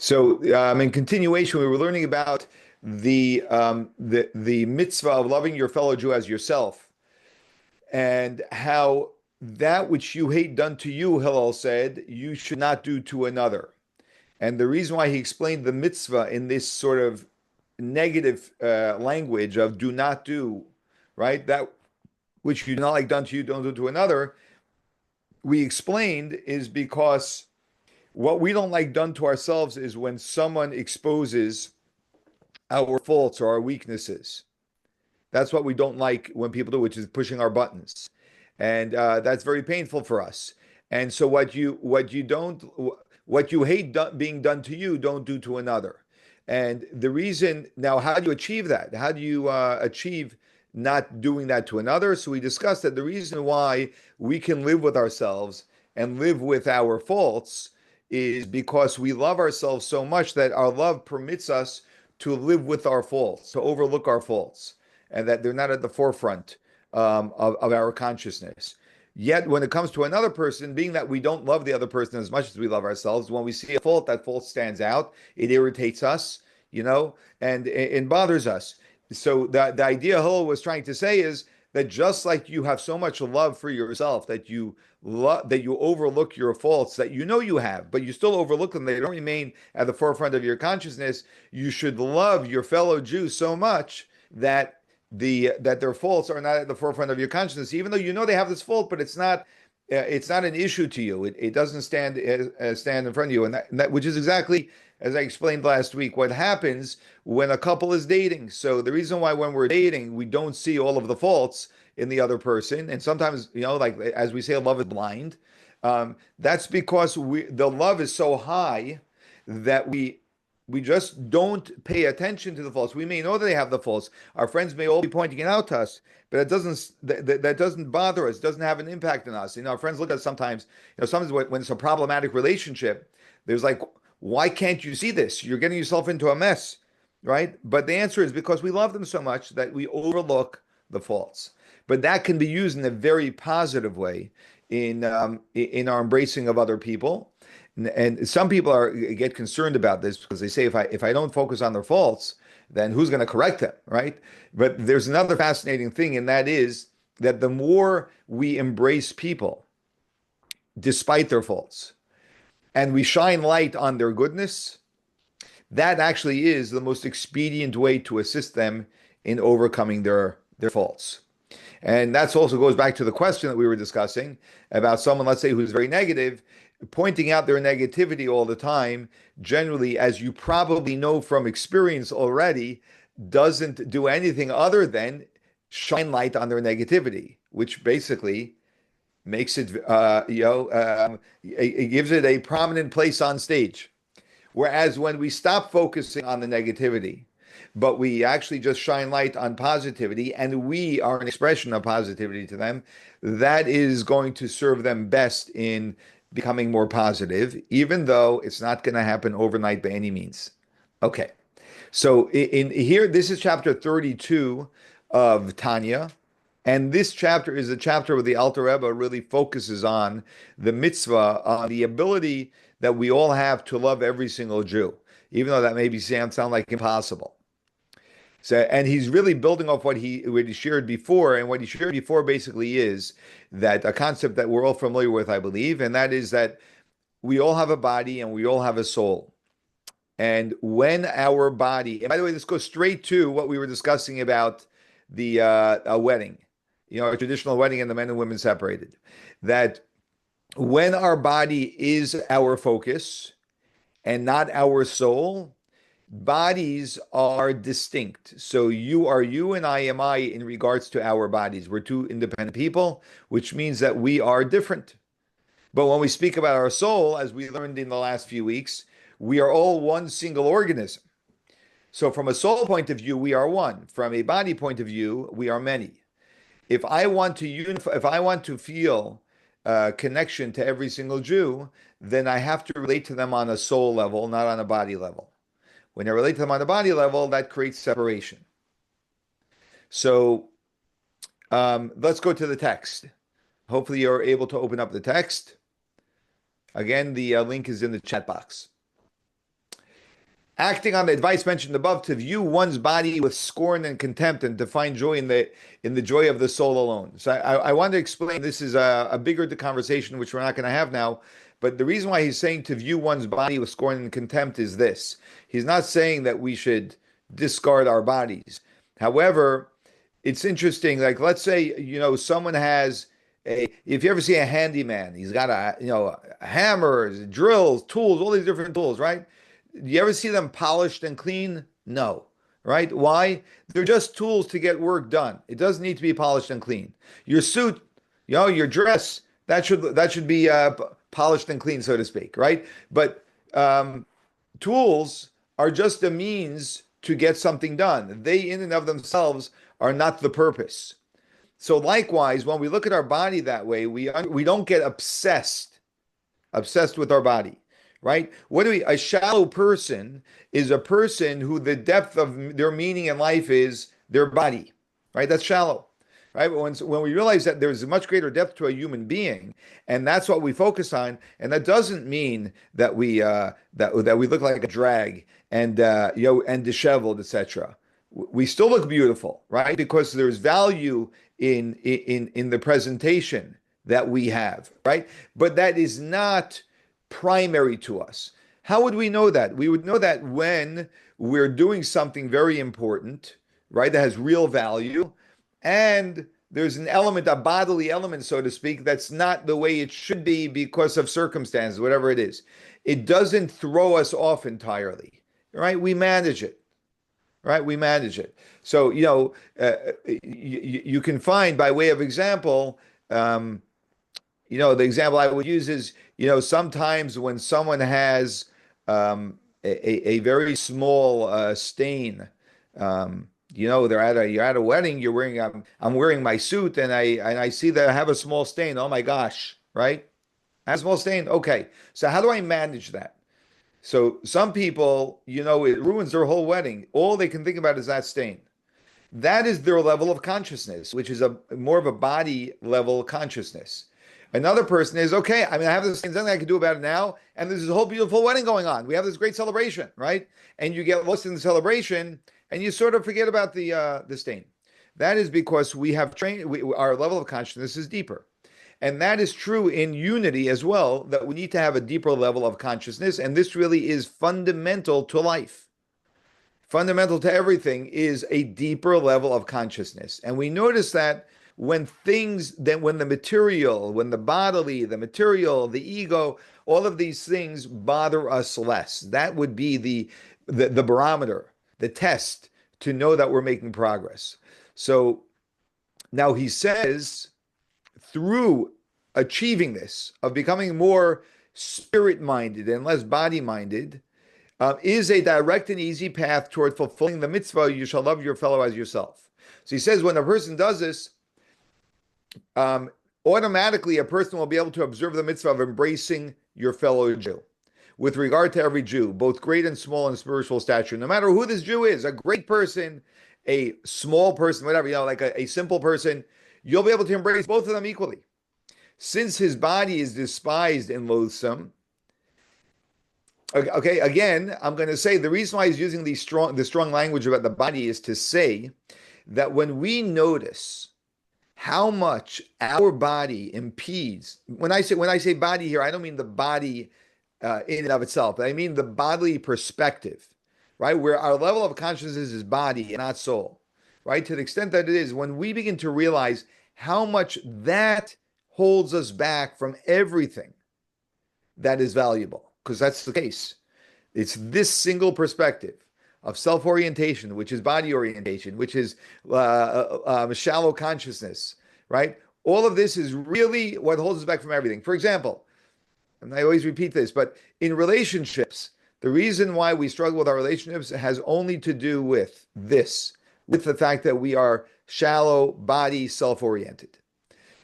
So, in continuation, we were learning about the mitzvah of loving your fellow Jew as yourself, and how that which you hate done to you, Hillel said, you should not do to another. And the reason why he explained the mitzvah in this sort of negative language of do not do, right? That which you do not like done to you, don't do to another. We explained is because what we don't like done to ourselves is when someone exposes our faults or our weaknesses. That's what we don't like when people do, which is pushing our buttons, and that's very painful for us. And so, what you hate being done to you, don't do to another. And the reason now, how do you achieve that? How do you achieve not doing that to another? So we discussed that the reason why we can live with ourselves and live with our faults is because we love ourselves so much that our love permits us to live with our faults, to overlook our faults, and that they're not at the forefront of our consciousness. Yet, when it comes to another person, being that we don't love the other person as much as we love ourselves, when we see a fault, that fault stands out. It irritates us, and it bothers us. So the idea Hillel was trying to say is that just like you have so much love for yourself that you overlook your faults that you know you have, but you still overlook them, they don't remain at the forefront of your consciousness. You should love your fellow Jews so much that that their faults are not at the forefront of your consciousness, even though you know they have this fault, but it's not an issue to you. It doesn't stand in front of you, and that which is exactly as I explained last week, what happens when a couple is dating. So the reason why when we're dating we don't see all of the faults in the other person, and sometimes like as we say, love is blind. That's because the love is so high that we just don't pay attention to the faults. We may know that they have the faults. Our friends may all be pointing it out to us, but that doesn't bother us. It doesn't have an impact on us. Our friends look at us sometimes. Sometimes when it's a problematic relationship, there's like, why can't you see this? You're getting yourself into a mess, right? But the answer is because we love them so much that we overlook the faults. But that can be used in a very positive way in our embracing of other people. And some people get concerned about this because they say if I don't focus on their faults, then who's going to correct them, right? But there's another fascinating thing, and that is that the more we embrace people despite their faults and we shine light on their goodness, that actually is the most expedient way to assist them in overcoming their faults. And that also goes back to the question that we were discussing about someone, let's say, who's very negative. Pointing out their negativity all the time, generally, as you probably know from experience already, doesn't do anything other than shine light on their negativity, which basically makes it, it gives it a prominent place on stage. Whereas when we stop focusing on the negativity, but we actually just shine light on positivity, and we are an expression of positivity to them, that is going to serve them best in becoming more positive, even though it's not going to happen overnight by any means. Okay, so in here, this is chapter 32 of Tanya, and this chapter is a chapter where the Alter Rebbe really focuses on the mitzvah, on the ability that we all have to love every single Jew, even though that maybe sound like impossible. So, and he's really building off what he shared before, and what he shared before basically is that a concept that we're all familiar with, I believe, and that is that we all have a body and we all have a soul. And when our body, and by the way, this goes straight to what we were discussing about the a wedding, a traditional wedding and the men and women separated, that when our body is our focus and not our soul, bodies are distinct. So you are you and I am I in regards to our bodies. We're two independent people, which means that we are different. But when we speak about our soul, as we learned in the last few weeks, we are all one single organism. So from a soul point of view, we are one. From a body point of view, we are many. If I want to if I want to feel connection to every single Jew, then I have to relate to them on a soul level, not on a body level. When I relate to them on the body level, that creates separation. So let's go to the text. Hopefully you're able to open up the text. Again, the link is in the chat box. acting on the advice mentioned above, to view one's body with scorn and contempt, and to find joy in the joy of the soul alone. So I want to explain. This is a bigger conversation, which we're not going to have now. But the reason why he's saying to view one's body with scorn and contempt is this: he's not saying that we should discard our bodies. However, it's interesting. Like, let's say, someone has if you ever see a handyman, he's got hammers, drills, tools, all these different tools, right? Do you ever see them polished and clean? No, right? Why? They're just tools to get work done. It doesn't need to be polished and clean. Your suit, your dress, that should be polished and clean, so to speak, right? But tools are just a means to get something done. They, in and of themselves, are not the purpose. So likewise, when we look at our body that way, we don't get obsessed with our body, right? A shallow person is a person who the depth of their meaning in life is their body, right? That's shallow, right? But when we realize that there's a much greater depth to a human being, and that's what we focus on, and that doesn't mean that we look like a drag and and disheveled, etc. We still look beautiful, right? Because there's value in the presentation that we have, right? But that is not primary to us. How would we know that? We would know that when we're doing something very important, right, that has real value, and there's an element, a bodily element, so to speak, that's not the way it should be because of circumstances, whatever it is. It doesn't throw us off entirely, right? We manage it. Right, we manage it. So you can find, by way of example, the example I would use is, sometimes when someone has a very small stain, you're at a wedding, I'm wearing my suit, and I see that I have a small stain. Oh my gosh, right? I have a small stain. Okay, so how do I manage that? So some people, it ruins their whole wedding. All they can think about is that stain. That is their level of consciousness, which is a more of a body level consciousness. Another person is, okay, I have this stain, nothing I can do about it now, and there's this whole beautiful wedding going on. We have this great celebration, right? And you get lost in the celebration, and you sort of forget about the stain. That is because we have trained. Our level of consciousness is deeper. And that is true in unity as well, that we need to have a deeper level of consciousness. And this really is fundamental to life. Fundamental to everything is a deeper level of consciousness. And we notice that when the material, when the bodily, the material, the ego, all of these things bother us less. That would be the barometer, the test to know that we're making progress. So now he says, through achieving this, of becoming more spirit-minded and less body-minded, is a direct and easy path toward fulfilling the mitzvah, you shall love your fellow as yourself. So he says when a person does this, automatically a person will be able to observe the mitzvah of embracing your fellow Jew. With regard to every Jew, both great and small in spiritual stature, no matter who this Jew is, a great person, a small person, whatever, like a simple person, you'll be able to embrace both of them equally. Since his body is despised and loathsome, okay, again, I'm going to say the reason why he's using the strong language about the body is to say that when we notice how much our body impedes, when I say body here, I don't mean the body in and of itself, but I mean the bodily perspective, right? Where our level of consciousness is body and not soul. Right? To the extent that it is, when we begin to realize how much that holds us back from everything that is valuable, because that's the case. It's this single perspective of self-orientation, which is body orientation, which is shallow consciousness, right? All of this is really what holds us back from everything. For example, and I always repeat this, but in relationships, the reason why we struggle with our relationships has only to do with this, with the fact that we are shallow, body, self-oriented.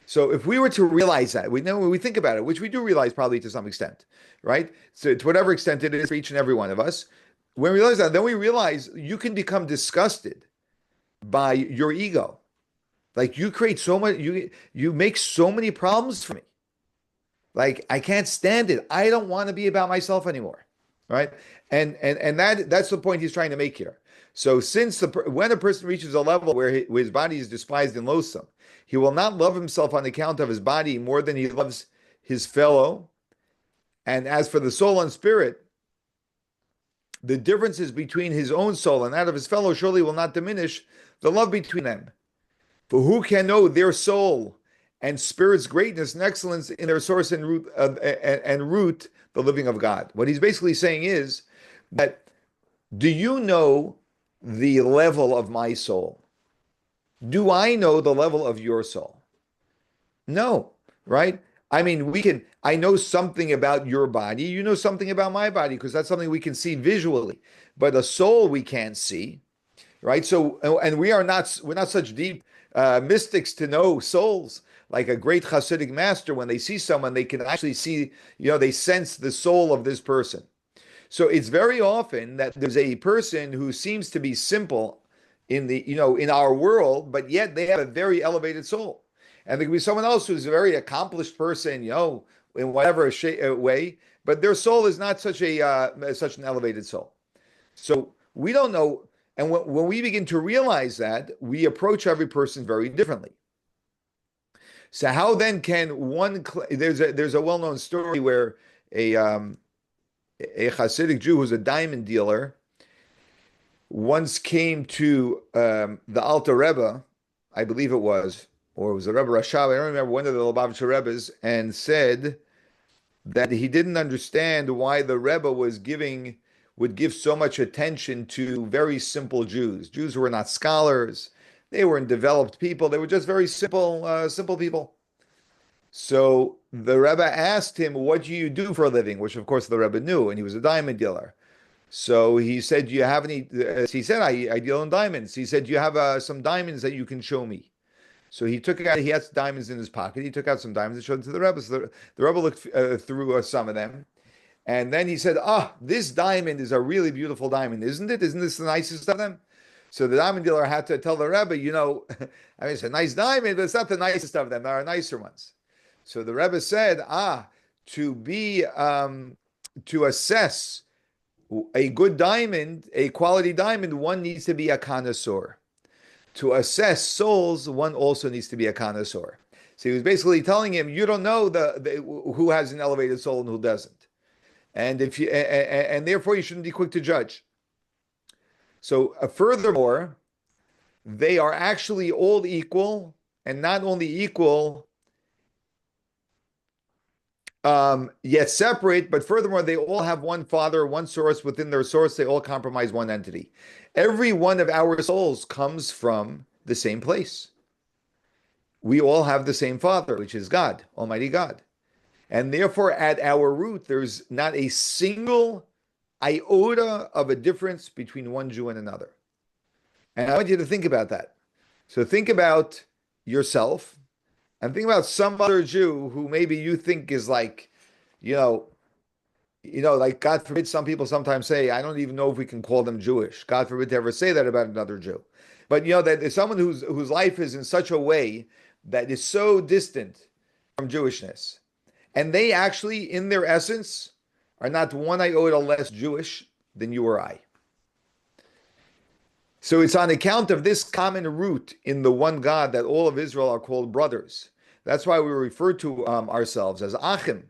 So if we were to realize that, we know when we think about it, which we do realize probably to some extent, right? So to whatever extent it is for each and every one of us, when we realize that, then we realize you can become disgusted by your ego. Like you create so much, you make so many problems for me. Like I can't stand it. I don't want to be about myself anymore. right? And that's the point he's trying to make here. So when a person reaches a level where his body is despised and loathsome, he will not love himself on account of his body more than he loves his fellow. And as for the soul and spirit, the differences between his own soul and that of his fellow surely will not diminish the love between them. For who can know their soul and spirit's greatness and excellence in their source and root, the living of God? What he's basically saying is that, do you know the level of my soul? Do I know the level of your soul? No, right? I mean, I know something about your body. You know something about my body because that's something we can see visually. But a soul we can't see, right? So, and we're not such deep mystics to know souls. Like a great Hasidic master, when they see someone, they can actually see, they sense the soul of this person. So it's very often that there's a person who seems to be simple in our world, but yet they have a very elevated soul. And there could be someone else who's a very accomplished person, in whatever way, but their soul is not such an elevated soul. So we don't know. And when we begin to realize that, we approach every person very differently. So how then can there's a well-known story where a Hasidic Jew who's a diamond dealer once came to the Alter Rebbe, I believe it was, or it was the Rebbe Rashab, I don't remember, one of the Lubavitcher Rebbes, and said that he didn't understand why the Rebbe would give so much attention to very simple Jews who were not scholars, they weren't developed people, they were just very simple people. So the Rebbe asked him, "What do you do for a living?" Which, of course, the Rebbe knew, and he was a diamond dealer. So he said, "Do you have any?" He said, "I deal in diamonds." He said, "Do you have some diamonds that you can show me?" So he had diamonds in his pocket. He took out some diamonds and showed them to the Rebbe. So the Rebbe looked through some of them, and then he said, this diamond is a really beautiful diamond, isn't it? Isn't this the nicest of them?" So the diamond dealer had to tell the Rebbe, I mean, it's a nice diamond, but it's not the nicest of them. There are nicer ones. So the Rebbe said, to assess a good diamond, a quality diamond, one needs to be a connoisseur. To assess souls, one also needs to be a connoisseur. So he was basically telling him, you don't know who has an elevated soul and who doesn't, and therefore you shouldn't be quick to judge. So furthermore, they are actually all equal, and not only equal, yet separate, but furthermore, they all have one father, one source. Within their source, they all comprise one entity. Every one of our souls comes from the same place. We all have the same father, which is God, Almighty God. And therefore, at our root, there's not a single iota of a difference between one Jew and another. And I want you to think about that. So think about yourself, and think about some other Jew who maybe you think is like, like God forbid, some people sometimes say, I don't even know if we can call them Jewish. God forbid to ever say that about another Jew. But that there's someone whose life is in such a way that is so distant from Jewishness. And they actually, in their essence, are not one iota less Jewish than you or I. So it's on account of this common root in the one God that all of Israel are called brothers. That's why we refer to ourselves as Achim.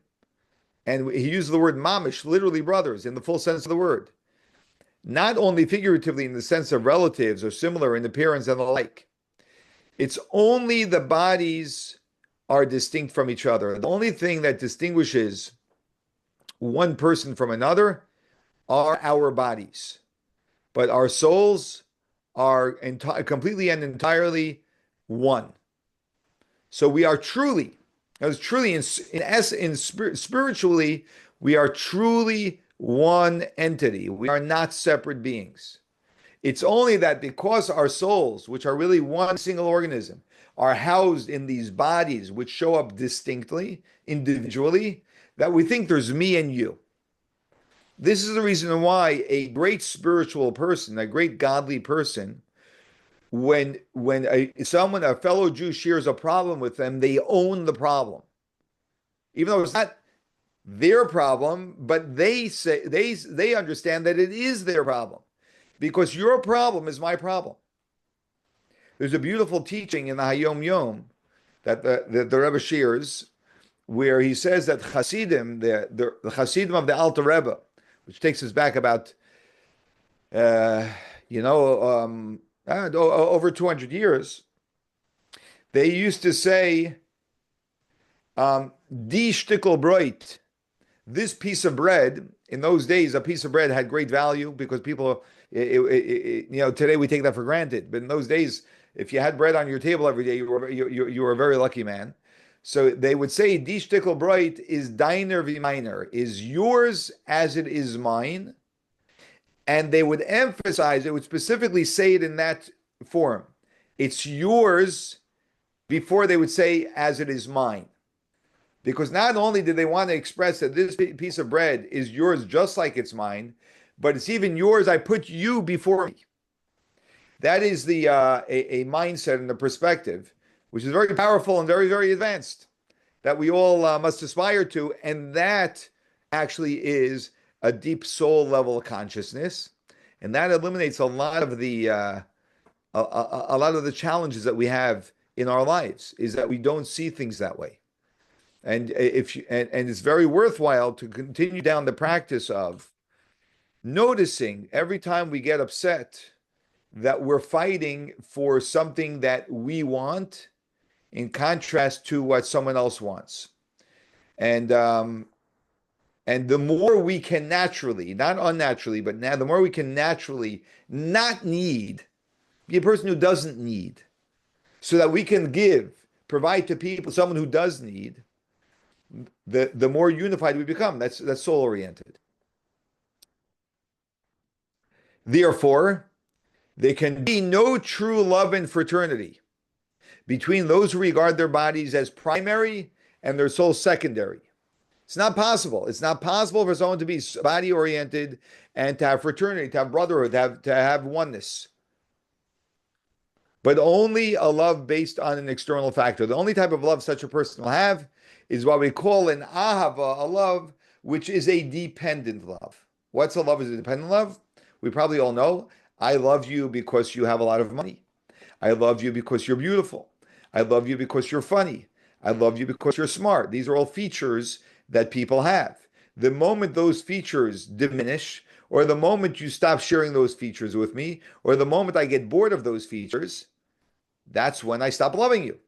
And he used the word mamish, literally brothers, in the full sense of the word. Not only figuratively in the sense of relatives or similar in appearance and the like. It's only the bodies are distinct from each other. The only thing that distinguishes one person from another are our bodies. But our souls are completely and entirely one. So we are truly, spiritually, we are truly one entity. We are not separate beings. It's only that because our souls, which are really one single organism, are housed in these bodies which show up distinctly, individually, that we think there's me and you. This is the reason why a great spiritual person, a great godly person, when a fellow Jew shares a problem with them, they own the problem. Even though it's not their problem, but they understand that it is their problem because your problem is my problem. There's a beautiful teaching in the Hayom Yom that the Rebbe shares, where he says that Hasidim, the Hasidim of the Alter Rebbe, which takes us back about, uh, over 200 years, they used to say, Die Stickel Breut, this piece of bread. In those days, a piece of bread had great value because people, today we take that for granted. But in those days, if you had bread on your table every day, you were a very lucky man. So they would say, Die Stickel Breut is deiner wie meiner, is yours as it is mine. And they would emphasize, it would specifically say it in that form. It's yours before they would say, as it is mine. Because not only did they want to express that this piece of bread is yours just like it's mine, but it's even yours. I put you before me. That is the a mindset and a perspective, which is very powerful and very, very advanced, that we all must aspire to. And that actually is a deep soul level of consciousness. And that eliminates a lot of the challenges that we have in our lives, is that we don't see things that way. And it's very worthwhile to continue down the practice of noticing every time we get upset that we're fighting for something that we want in contrast to what someone else wants. And the more we can naturally, not unnaturally, but now the more we can naturally not need, be a person who doesn't need, so that we can provide to people, someone who does need, the more unified we become. That's soul oriented. Therefore, there can be no true love and fraternity between those who regard their bodies as primary and their soul secondary. It's not possible. It's not possible for someone to be body oriented and to have fraternity, to have brotherhood, to have oneness. But only a love based on an external factor. The only type of love such a person will have is what we call an ahava, a love which is a dependent love. What's a love is a dependent love? We probably all know. I love you because you have a lot of money. I love you because you're beautiful. I love you because you're funny. I love you because you're smart. These are all features that people have. The moment those features diminish, or the moment you stop sharing those features with me, or the moment I get bored of those features, that's when I stop loving you.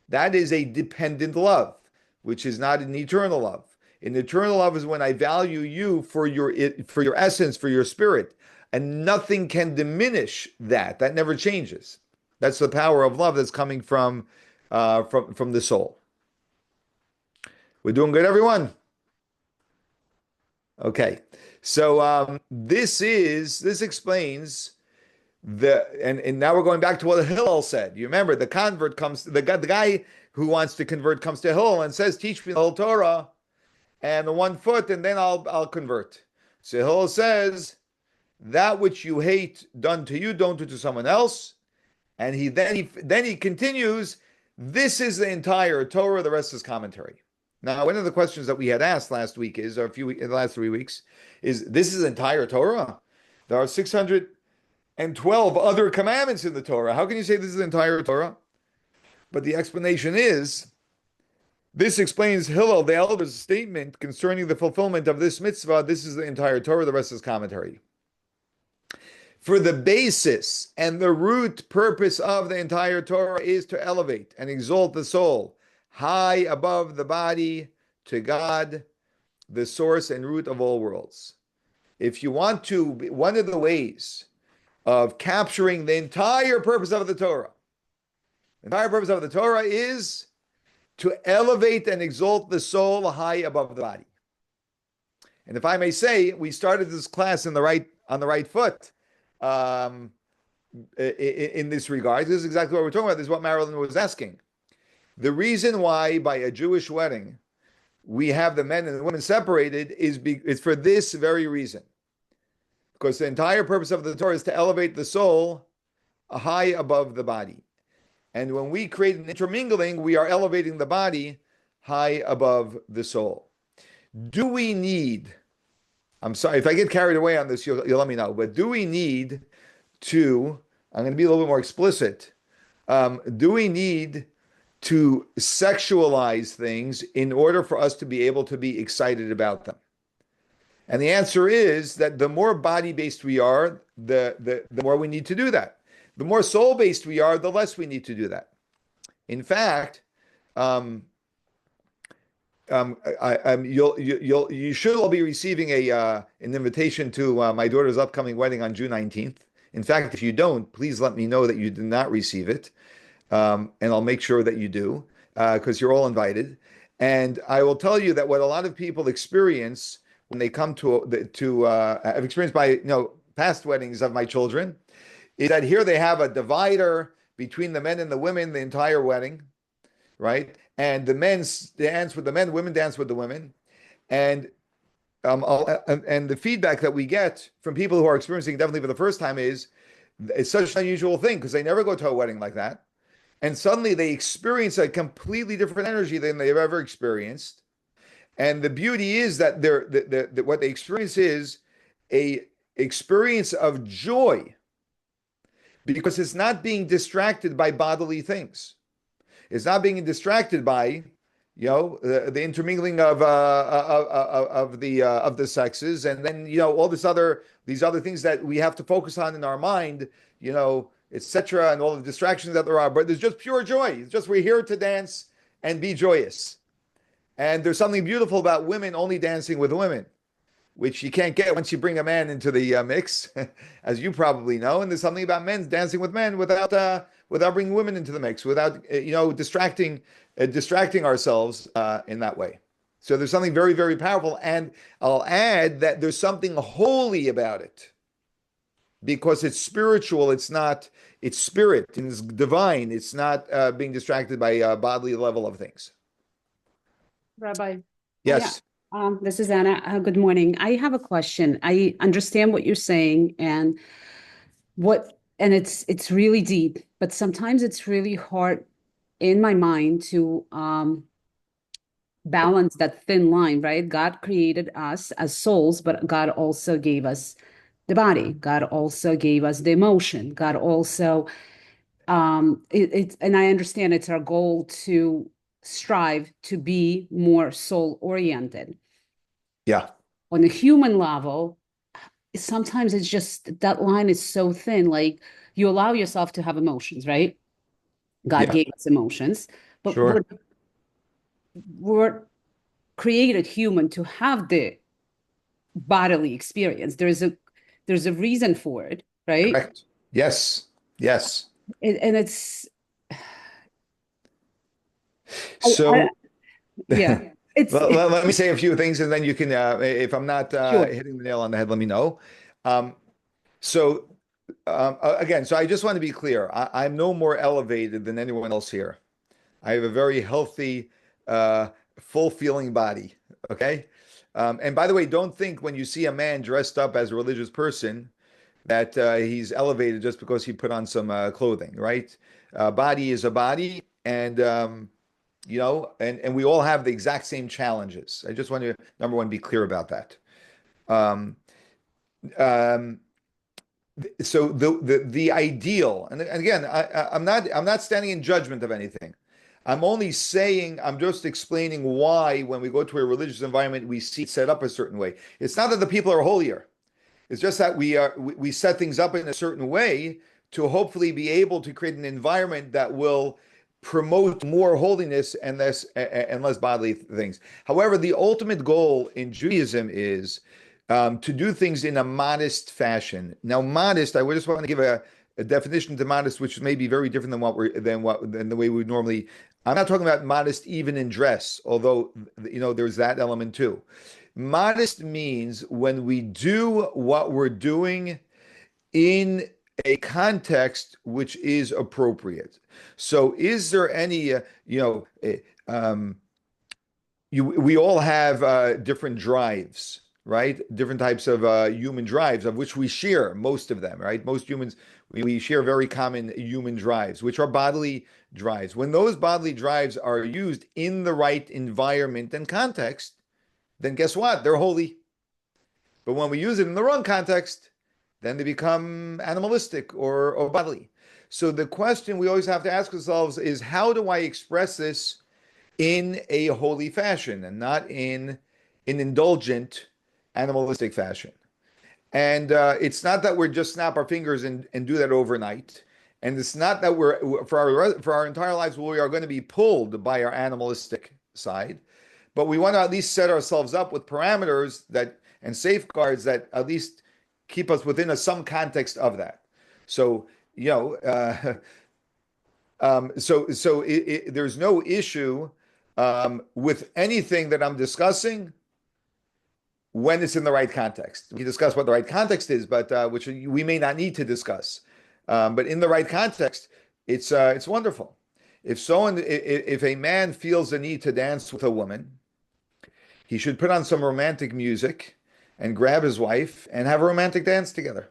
That is a dependent love, which is not an eternal love. An eternal love is when I value you for your essence, for your spirit, and nothing can diminish that. That never changes. That's the power of love that's coming from the soul. We're doing good, everyone? Okay. So this explains and now we're going back to what Hillel said. You remember the guy who wants to convert comes to Hillel and says, "Teach me the whole Torah and the 1 foot, and then I'll convert." So Hillel says, "That which you hate done to you, don't do to someone else." And he continues, "This is the entire Torah. The rest is commentary." Now, one of the questions that we had asked last week in the last 3 weeks, is this is the entire Torah? There are 612 other commandments in the Torah. How can you say this is the entire Torah? But the explanation is, this explains Hillel, the elder's statement concerning the fulfillment of this mitzvah. This is the entire Torah. The rest is commentary. For the basis and the root purpose of the entire Torah is to elevate and exalt the soul high above the body to God, the source and root of all worlds. If you want to, one of the ways of capturing the entire purpose of the Torah, is to elevate and exalt the soul high above the body. And if I may say, we started this class on the right foot in this regard. This is exactly what we're talking about. This is what Marilyn was asking. The reason why by a Jewish wedding we have the men and the women separated is for this very reason. Because the entire purpose of the Torah is to elevate the soul high above the body. And when we create an intermingling, we are elevating the body high above the soul. Do we need, I'm sorry, if I get carried away on this, you'll let me know, but do we need to, I'm going to be a little bit more explicit. Do we need to sexualize things in order for us to be able to be excited about them? And the answer is that the more body-based we are, the more we need to do that. The more soul-based we are, the less we need to do that. In fact, um, you should all be receiving an invitation to my daughter's upcoming wedding on June 19th. In fact, if you don't, please let me know that you did not receive it, and I'll make sure that you do, because you're all invited. And I will tell you that what a lot of people experience when they come I've experienced by past weddings of my children, is that here they have a divider between the men and the women the entire wedding, right? And the men dance with the men, women dance with the women, and and the feedback that we get from people who are experiencing definitely for the first time is it's such an unusual thing because they never go to a wedding like that, and suddenly they experience a completely different energy than they've ever experienced. And the beauty is that what they experience is a experience of joy because it's not being distracted by bodily things. It's not being distracted by, the intermingling of the sexes, and then all these other things that we have to focus on in our mind, etc., and all the distractions that there are. But there's just pure joy. It's just we're here to dance and be joyous. And there's something beautiful about women only dancing with women, which you can't get once you bring a man into the mix, as you probably know. And there's something about men dancing with men without bringing women into the mix, without distracting ourselves in that way. So there's something very, very powerful. And I'll add that there's something holy about it because it's spiritual. It's spirit and it's divine. It's not being distracted by a bodily level of things. Rabbi, yeah, Yes. this is Anna. Good morning. I have a question. I understand what you're saying and it's really deep, but sometimes it's really hard in my mind to balance that thin line, right? God created us as souls, but God also gave us the body. God also gave us the emotion. God also and I understand it's our goal to strive to be more soul oriented. Yeah. On a human level, sometimes it's just that line is so thin. Like you allow yourself to have emotions, right? God Yeah. gave us emotions, but Sure. we're created human to have the bodily experience. There's a reason for it, right? Correct. Yes. Yes. And it's I, So yeah, it's let me say a few things, and then you can, if I'm not sure. hitting the nail on the head, let me know. Um, so again, so I just want to be clear. I'm no more elevated than anyone else here. I have a very healthy, uh, full feeling body. Okay. And by the way, don't think when you see a man dressed up as a religious person that he's elevated just because he put on some clothing, right? Body is a body, and and we all have the exact same challenges. I just want to, number one, be clear about that. Um, um, so the ideal, and again, I'm not standing in judgment of anything. I'm just explaining why when we go to a religious environment, we see it set up a certain way. It's not that the people are holier. It's just that we set things up in a certain way to hopefully be able to create an environment that will promote more holiness and less bodily things. However, the ultimate goal in Judaism is to do things in a modest fashion. Now, modest, I would just want to give a definition to modest, which may be very different than the way we would normally. I'm not talking about modest even in dress, although there's that element too. Modest means when we do what we're doing in a context which is appropriate. So, is there any, we all have different drives, right? Different types of human drives, of which we share most of them, right? Most humans, we share very common human drives, which are bodily drives. When those bodily drives are used in the right environment and context, then guess what? They're holy. But when we use it in the wrong context, then they become animalistic or bodily. So the question we always have to ask ourselves is, how do I express this in a holy fashion and not in an indulgent animalistic fashion? And it's not that we're just snap our fingers and do that overnight. And it's not that we're for our entire lives we are going to be pulled by our animalistic side, but we want to at least set ourselves up with parameters that and safeguards that at least keep us within some context of that. So you know, there's no issue with anything that I'm discussing when it's in the right context. We discuss what the right context is, but which we may not need to discuss. But in the right context, it's wonderful. If a man feels the need to dance with a woman, he should put on some romantic music and grab his wife and have a romantic dance together.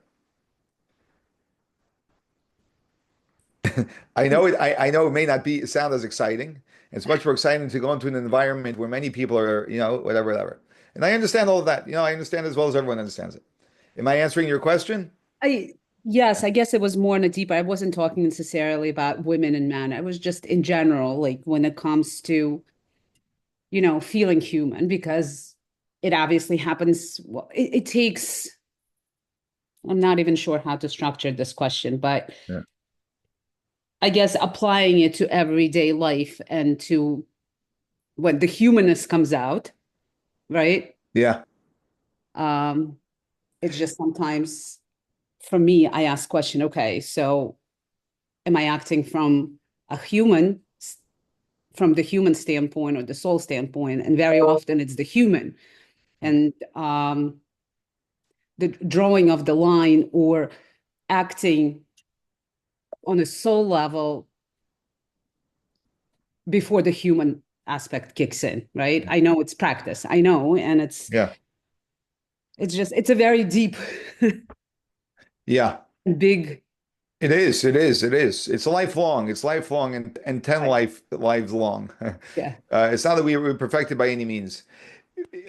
I know it may not be sound as exciting. It's much more exciting to go into an environment where many people are, whatever. And I understand all of that. I understand as well as everyone understands it. Am I answering your question? I Yes, I guess it was more in a deeper. I wasn't talking necessarily about women and men. I was just in general, like when it comes to, feeling human, because it obviously happens. Well, it takes, I'm not even sure how to structure this question, but Yeah. I guess applying it to everyday life and to when the humanness comes out, right? Yeah. Um, it's just sometimes for me, I ask question, okay, so am I acting from a human, from the human standpoint or the soul standpoint? And very often it's the human. And the drawing of the line or acting on a soul level before the human aspect kicks in, right? I know it's practice. I know, and Yeah. it's a very deep, Yeah. big. It is. It is. It is. It's lifelong. It's lifelong and 10 Right. lives long. Yeah. It's not that we're perfected by any means.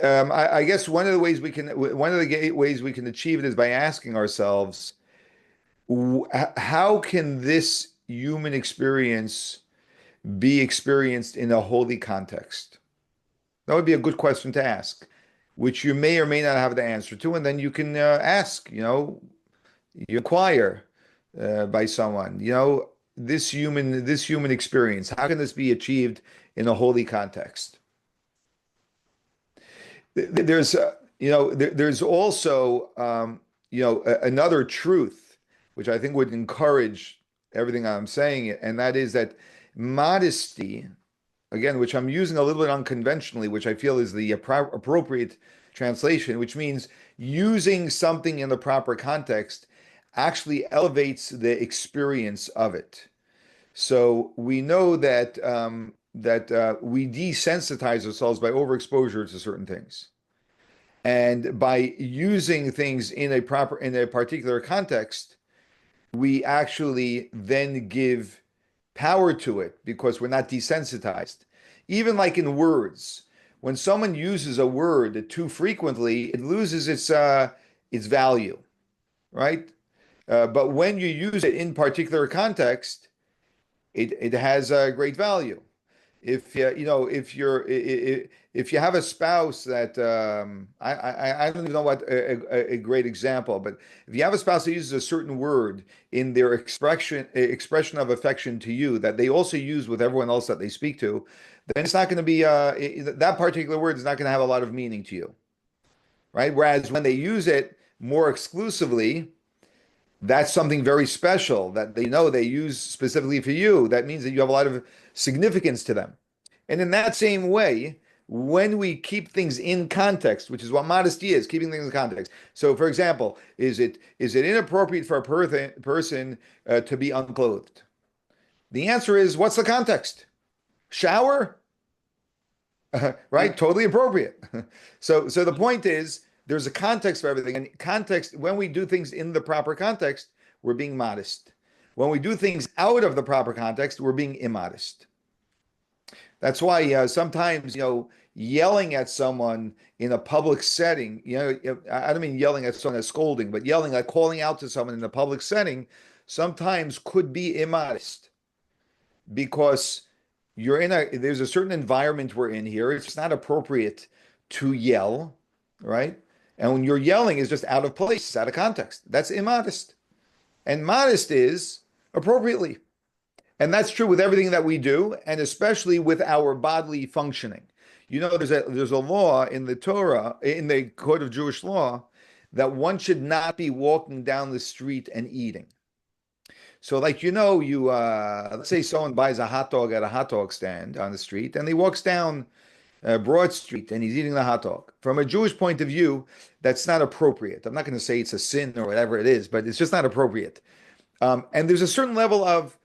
I guess one of the ways we can achieve it is by asking ourselves, how can this human experience be experienced in a holy context? That would be a good question to ask, which you may or may not have the answer to, and then you can ask, you inquire by someone, this human experience, how can this be achieved in a holy context? There's, there's also, another truth, which I think would encourage everything I'm saying, and that is that modesty, again, which I'm using a little bit unconventionally, which I feel is the appropriate translation, which means using something in the proper context actually elevates the experience of it. So we know that we desensitize ourselves by overexposure to certain things, and by using things in a particular context, we actually then give power to it because we're not desensitized. Even like in words, when someone uses a word too frequently, it loses its value, right? But when you use it in particular context, it has a great value. If if you have a spouse that I don't even know what a great example, but if you have a spouse that uses a certain word in their expression of affection to you that they also use with everyone else that they speak to, then it's not going to be that particular word is not going to have a lot of meaning to you, right? Whereas when they use it more exclusively, that's something very special that they know they use specifically for you. That means that you have a lot of significance to them. And in that same way, when we keep things in context, which is what modesty is, keeping things in context. So, for example, is it inappropriate for a person to be unclothed? The answer is, what's the context? Shower, right? Totally appropriate. So the point is, there's a context for everything, and context. When we do things in the proper context, we're being modest. When we do things out of the proper context, we're being immodest. That's why sometimes yelling at someone in a public setting, I don't mean yelling at someone as scolding, but yelling, like calling out to someone in a public setting, sometimes could be immodest because there's a certain environment we're in here. It's not appropriate to yell, right? And when you're yelling, it's just out of place, it's out of context. That's immodest. And modest is appropriately. And that's true with everything that we do, and especially with our bodily functioning. There's a law in the Torah, in the Code of Jewish Law, that one should not be walking down the street and eating. So, like let's say someone buys a hot dog at a hot dog stand on the street, and he walks down Broad Street and he's eating the hot dog. From a Jewish point of view, that's not appropriate. I'm not going to say it's a sin or whatever it is, but it's just not appropriate. And there's a certain level of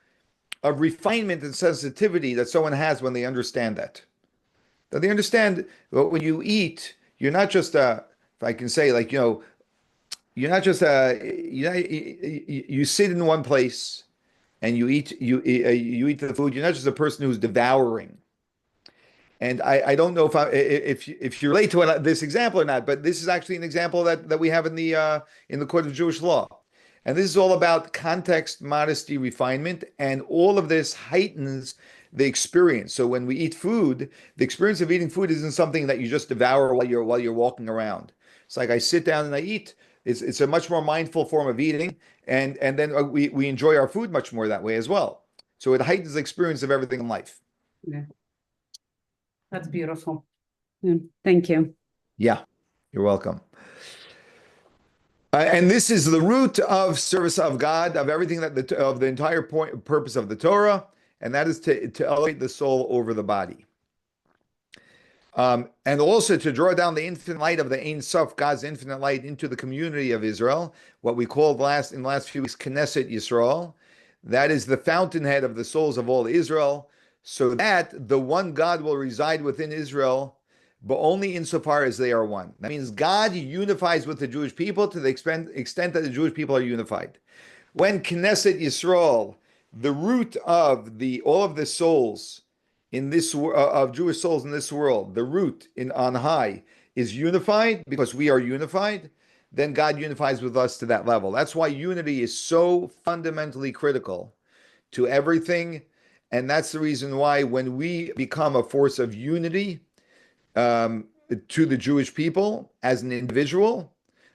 refinement and sensitivity that someone has when they understand that. That they understand that when you eat, you're not just if I can say, like, you're not just you sit in one place and you eat the food. You're not just a person who's devouring. And I don't know if you relate to this example or not, but this is actually an example that we have in the Code of Jewish Law. And this is all about context, modesty, refinement, and all of this heightens the experience. So when we eat food, the experience of eating food isn't something that you just devour while you're walking around. It's like I sit down and I eat. It's a much more mindful form of eating, and then we enjoy our food much more that way as well. So it heightens the experience of everything in life. Yeah, that's beautiful. Yeah, thank you. Yeah, you're welcome. And this is the root of service of God, of everything of the entire purpose of the Torah, and that is to elevate the soul over the body. And also to draw down the infinite light of the Ein Sof, God's infinite light, into the community of Israel, what we called in the last few weeks Knesset Yisrael. That is the fountainhead of the souls of all Israel, so that the one God will reside within Israel, but only insofar as they are one. That means God unifies with the Jewish people to the extent that the Jewish people are unified. When Knesset Yisrael, the root of all of the souls in this of Jewish souls in this world, the root on high is unified because we are unified, then God unifies with us to that level. That's why unity is so fundamentally critical to everything. And that's the reason why when we become a force of unity to the Jewish people as an individual,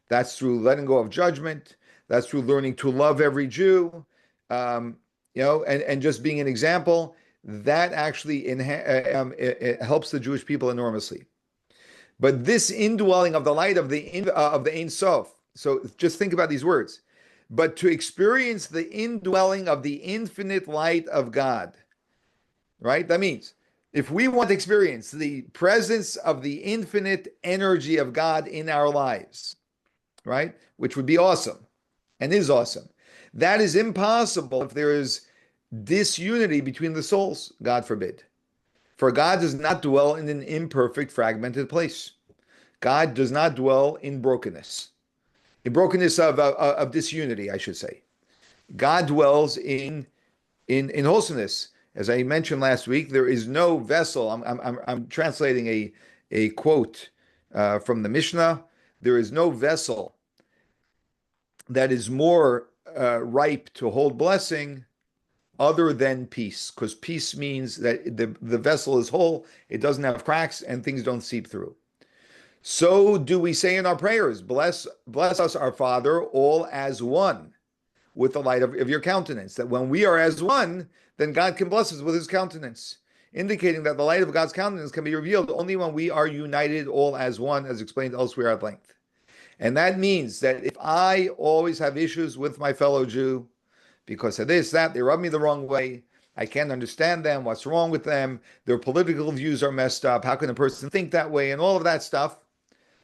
that's through letting go of judgment. That's through learning to love every Jew, and just being an example. That actually it helps the Jewish people enormously. But this indwelling of the light of the Ein Sof. So just think about these words. But to experience the indwelling of the infinite light of God, right? That means if we want to experience the presence of the infinite energy of God in our lives, right? Which would be awesome and is awesome. That is impossible if there is disunity between the souls, God forbid. For God does not dwell in an imperfect, fragmented place. God does not dwell in brokenness of disunity, I should say. God dwells in wholesomeness. As I mentioned last week, there is no vessel. I'm translating a quote from the Mishnah. There is no vessel that is more ripe to hold blessing other than peace, because peace means that the vessel is whole, it doesn't have cracks, and things don't seep through. So do we say in our prayers, bless us, our Father, all as one, with the light of your countenance. That when we are as one, then God can bless us with his countenance, indicating that the light of God's countenance can be revealed only when we are united all as one, as explained elsewhere at length. And that means that if I always have issues with my fellow Jew, because of this, that, they rub me the wrong way, I can't understand them, what's wrong with them, their political views are messed up, how can a person think that way, and all of that stuff,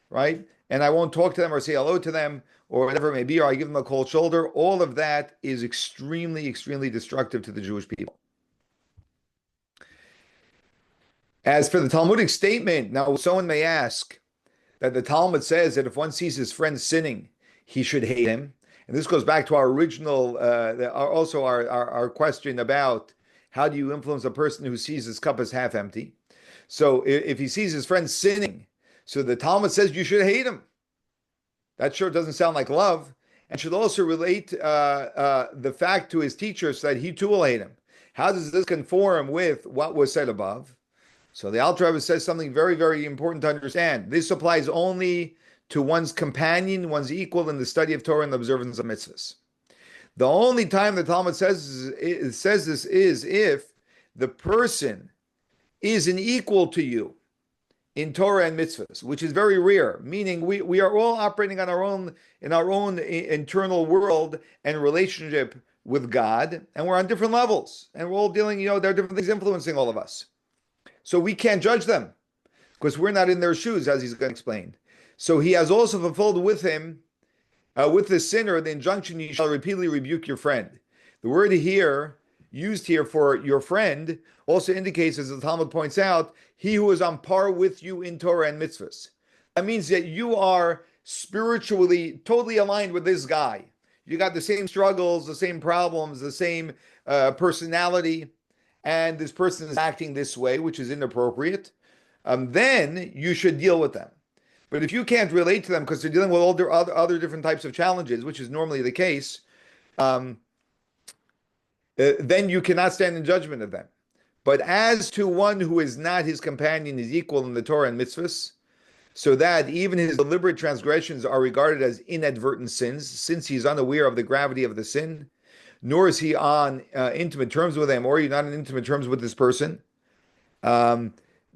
right? And I won't talk to them or say hello to them or whatever it may be, or I give them a cold shoulder. All of that is extremely, extremely destructive to the Jewish people. As for the Talmudic statement, now someone may ask that the Talmud says that if one sees his friend sinning, he should hate him. And this goes back to our original, also our question about how do you influence a person who sees his cup as half empty. So if he sees his friend sinning, so the Talmud says you should hate him. That sure doesn't sound like love, and should also relate the fact to his teacher so that he too will hate him. How does this conform with what was said above? So the Alter Rebbe says something very, very important to understand. This applies only to one's companion, one's equal in the study of Torah and the observance of mitzvahs. The only time the Talmud says this is if the person is an equal to you in Torah and mitzvahs, which is very rare, meaning we are all operating on our own in our own internal world and relationship with God, and we're on different levels, and we're all dealing, there are different things influencing all of us. So we can't judge them because we're not in their shoes, as he's going to explain. So he has also fulfilled with him, with the sinner, the injunction, you shall repeatedly rebuke your friend. The word here, used here for your friend, also indicates, as the Talmud points out, he who is on par with you in Torah and mitzvahs. That means that you are spiritually totally aligned with this guy. You got the same struggles, the same problems, the same personality, and this person is acting this way, which is inappropriate. Then you should deal with them. But if you can't relate to them because they're dealing with all their other different types of challenges, which is normally the case, then you cannot stand in judgment of them. But as to one who is not his companion, is equal in the Torah and mitzvahs, so that even his deliberate transgressions are regarded as inadvertent sins, since he's unaware of the gravity of the sin, nor is he on intimate terms with him, or you're not on intimate terms with this person.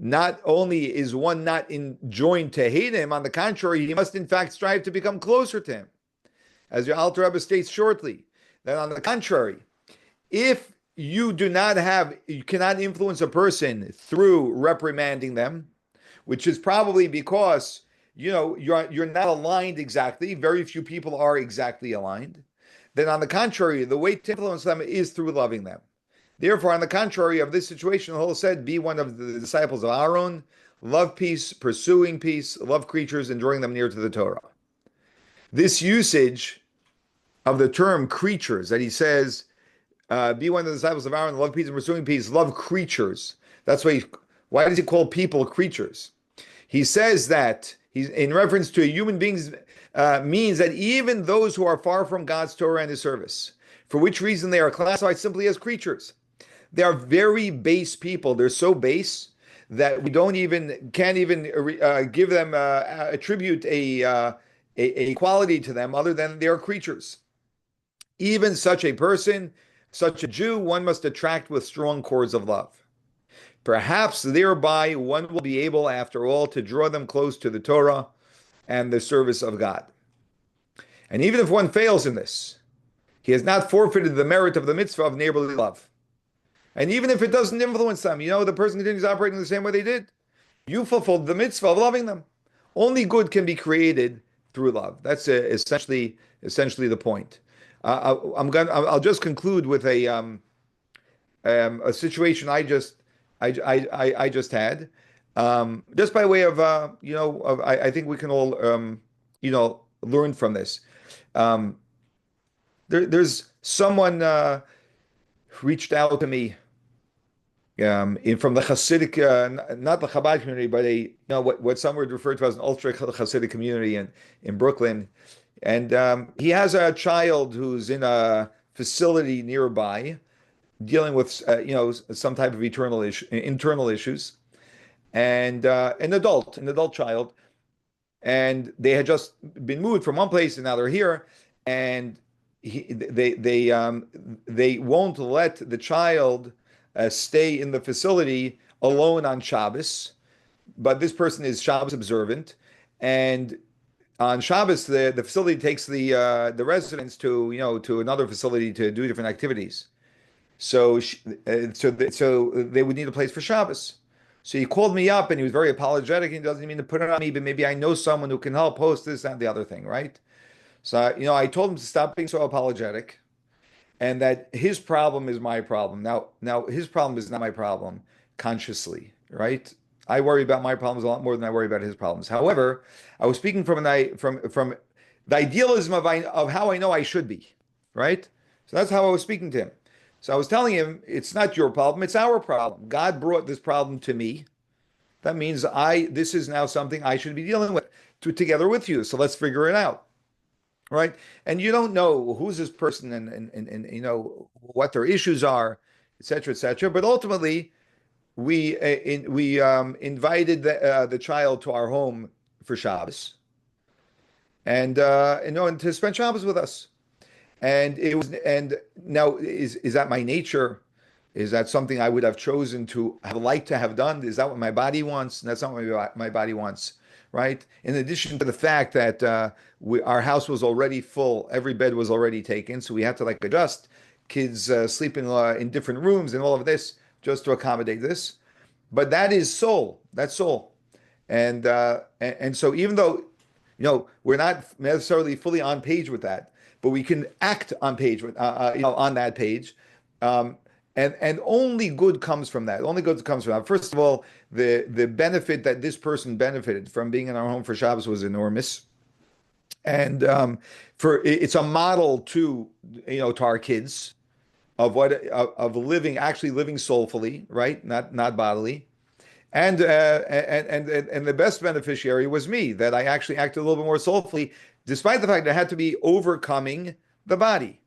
Not only is one not enjoined to hate him, on the contrary, he must in fact strive to become closer to him. As your Alter Rebbe states shortly, that on the contrary, if you cannot influence a person through reprimanding them, which is probably because you're not aligned exactly. Very few people are exactly aligned. Then on the contrary, the way to influence them is through loving them. Therefore, on the contrary of this situation, the whole said, be one of the disciples of Aaron, love peace, pursuing peace, love creatures, and drawing them near to the Torah. This usage of the term creatures that he says, be one of the disciples of Aaron, love peace and pursuing peace, love creatures. That's why does he call people creatures? He says that he's in reference to human beings means that even those who are far from God's Torah and his service, for which reason they are classified simply as creatures. They are very base people. They're so base that we can't even give them attribute a quality to them other than they are creatures. Even such a person, such a Jew, one must attract with strong cords of love. Perhaps thereby one will be able, after all, to draw them close to the Torah and the service of God. And even if one fails in this, he has not forfeited the merit of the mitzvah of neighborly love. And even if it doesn't influence them, the person continues operating the same way they did, you fulfilled the mitzvah of loving them. Only good can be created through love. That's essentially the point. I'll just conclude with a situation I just had, just by way of I think we can all learn from this. There's someone reached out to me from the Hasidic, not the Chabad community, but what some would refer to as an ultra Hasidic community in Brooklyn, and he has a child who's in a facility nearby, dealing with some type of internal issues, and an adult child, and they had just been moved from one place and now they're here, and they won't let the child stay in the facility alone on Shabbos, but this person is Shabbos observant, and on Shabbos the facility takes the residents to another facility to do different activities. So they would need a place for Shabbos. So he called me up and he was very apologetic. He doesn't mean to put it on me, but maybe I know someone who can help host this and the other thing, right? So, I told him to stop being so apologetic and that his problem is my problem. Now his problem is not my problem consciously, right? I worry about my problems a lot more than I worry about his problems. However, I was speaking from the idealism of how I know I should be, right? So that's how I was speaking to him. So I was telling him, it's not your problem, it's our problem. God brought this problem to me. That means this is now something I should be dealing with together with you. So let's figure it out. Right. And you don't know who's this person and what their issues are, et cetera, et cetera. But ultimately, we invited the child to our home for Shabbos and to spend Shabbos with us. And now is that my nature? Is that something I would have chosen to have liked to have done? Is that what my body wants? And that's not what my body wants, right? In addition to the fact that our house was already full, every bed was already taken, so we had to like adjust kids sleeping in different rooms and all of this just to accommodate this. But that is soul. That's soul. And so even though we're not necessarily fully on page with that, but we can act on page with on that page. Um, and only good comes from that. Only good comes from that. First of all, the benefit that this person benefited from being in our home for Shabbos was enormous, and for it's a model to our kids of living, actually living soulfully, right? Not bodily. And the best beneficiary was me, that I actually acted a little bit more soulfully, despite the fact that I had to be overcoming the body.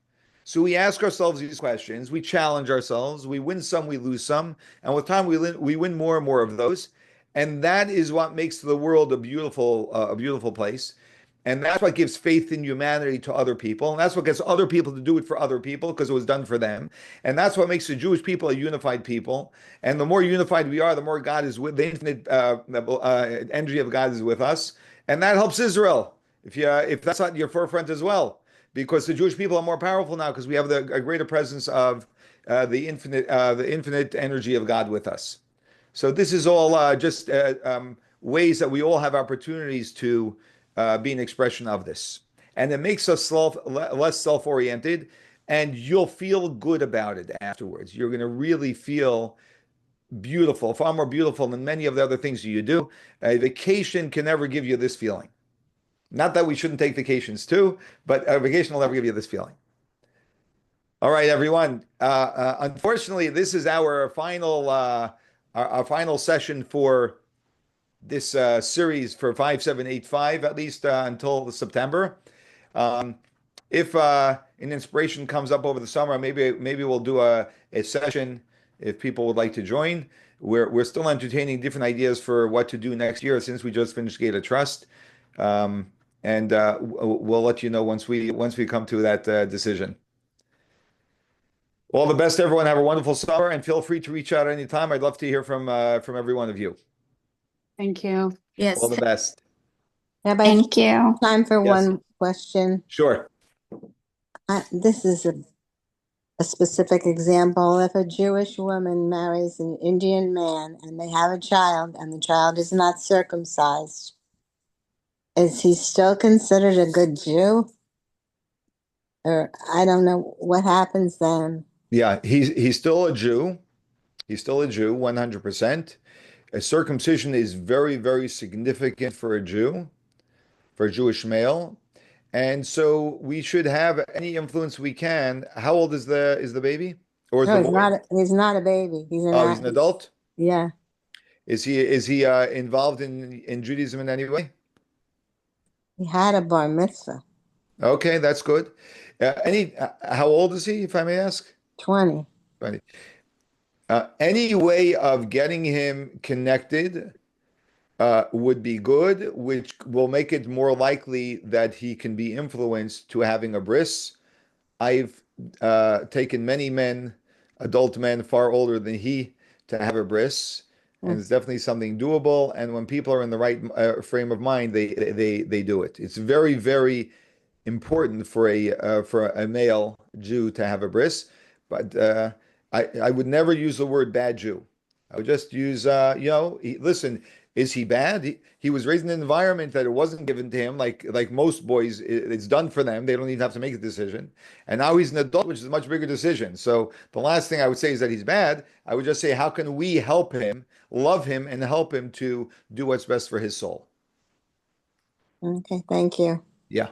So we ask ourselves these questions, we challenge ourselves, we win some, we lose some, and with time we win more and more of those, and that is what makes the world a beautiful place. And that's what gives faith in humanity to other people. And that's what gets other people to do it for other people because it was done for them. And that's what makes the Jewish people a unified people. And the more unified we are, the more God is with the infinite energy of God is with us. And that helps Israel, if that's not your forefront as well, because the Jewish people are more powerful now because we have a greater presence of the infinite energy of God with us. So this is all just ways that we all have opportunities to be an expression of this. And it makes us less self-oriented, and you'll feel good about it afterwards. You're going to really feel beautiful, far more beautiful than many of the other things you do. A vacation can never give you this feeling. Not that we shouldn't take vacations too, but a vacation will never give you this feeling. All right, everyone. Unfortunately, this is our final session for this series for 5785, at least until September. Um, if an inspiration comes up over the summer, maybe we'll do a session if people would like to join. We're still entertaining different ideas for what to do next year since we just finished Gate of Trust, and we'll let you know once we come to that decision. All the best, everyone. Have a wonderful summer, and feel free to reach out anytime. I'd love to hear from every one of you. Thank you. Yes. All the best. Rabbi, Thank you. time for Yes. one question. Sure. This is a specific example. If a Jewish woman marries an Indian man and they have a child and the child is not circumcised, is he still considered a good Jew? Or I don't know what happens then. Yeah, he's still a Jew. He's still a Jew, 100%. A circumcision is very, very significant for a Jew, for a Jewish male. And so we should have any influence we can. How old is the baby? Or is No, the he's boy? not. He's not a baby. Oh, he's an adult? Yeah. Is he involved in Judaism in any way? He had a bar mitzvah. Okay, that's good. How old is he, if I may ask? 20. 20. Any way of getting him connected would be good, which will make it more likely that he can be influenced to having a bris. I've taken many men, adult men far older than he, to have a bris, and it's definitely something doable. And when people are in the right frame of mind, they do it. It's very, very important for a male Jew to have a bris, but I would never use the word bad Jew. I would just use listen, is he bad? He was raised in an environment that it wasn't given to him, like most boys, it's done for them. They don't even have to make a decision. And now he's an adult, which is a much bigger decision. So the last thing I would say is that he's bad. I would just say, how can we help him, love him, and help him to do what's best for his soul? Okay, thank you. Yeah.